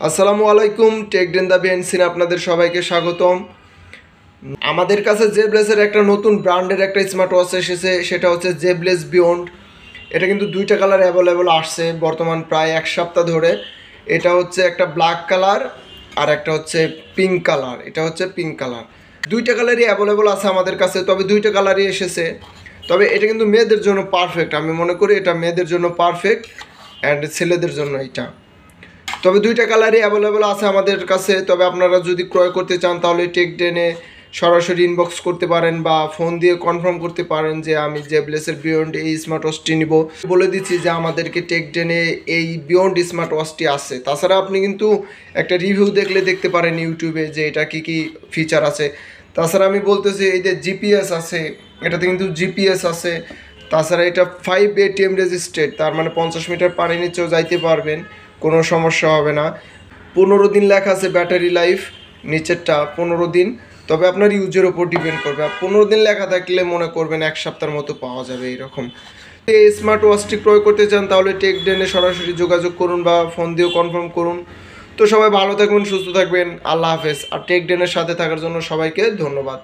আসসালামু আলাইকুম, টেকডেন TheBehind আপনাদের সবাইকে স্বাগতম। আমাদের কাছে জেব্লেসের একটা নতুন ব্র্যান্ডের একটা স্মার্ট ওয়াচ এসেছে, সেটা হচ্ছে জেব্লেস বিয়ন্ড। এটা কিন্তু দুইটা কালার অ্যাভেলেবল আসছে বর্তমান প্রায় এক সপ্তাহ ধরে। এটা হচ্ছে একটা ব্ল্যাক কালার আর একটা হচ্ছে পিঙ্ক কালার। এটা হচ্ছে পিঙ্ক কালার, দুইটা কালারই অ্যাভেলেবল আছে আমাদের কাছে, তবে দুইটা কালারই এসেছে। তবে এটা কিন্তু মেয়েদের জন্য পারফেক্ট, আমি মনে করি এটা মেয়েদের জন্য পারফেক্ট অ্যান্ড ছেলেদের জন্য এটা। তবে দুইটা কালারই অ্যাভেলেবল আছে আমাদের কাছে। তবে আপনারা যদি ক্রয় করতে চান তাহলে টেকডেনে সরাসরি ইনবক্স করতে পারেন বা ফোন দিয়ে কনফার্ম করতে পারেন যে আমি জেব্লেসের বিয়ন্ড এই স্মার্ট ওয়াচটি নিব। বলে দিচ্ছি যে আমাদেরকে টেকডেনে এই বিয়ন্ড স্মার্ট ওয়াচটি আছে। তাছাড়া আপনি কিন্তু একটা রিভিউ দেখতে পারেন ইউটিউবে যে এটা কী কী ফিচার আছে। তাছাড়া আমি বলতেছি এই যে জিপিএস আছে, এটাতে কিন্তু জিপিএস আছে। তাছাড়া এটা 5 ATM রেজিস্ট্রেড, তার মানে 50 মিটার পানি নিচেও যাইতে পারবেন, কোনো সমস্যা হবে না। 15 দিন লেখা আছে ব্যাটারি লাইফ, নিচেরটা 15 দিন। তবে আপনার ইউজের ওপর ডিপেন্ড করবে। 15 দিন লেখা থাকলে মনে করবেন এক সপ্তাহের মতো পাওয়া যাবে এরকম। এই স্মার্ট ওয়াচটি ক্রয় করতে চান তাহলে টেকডেনে সরাসরি যোগাযোগ করুন বা ফোন দিয়েও কনফার্ম করুন। তো সবাই ভালো থাকবেন, সুস্থ থাকবেন, আল্লাহ হাফেজ। আর টেকডেনের সাথে থাকার জন্য সবাইকে ধন্যবাদ।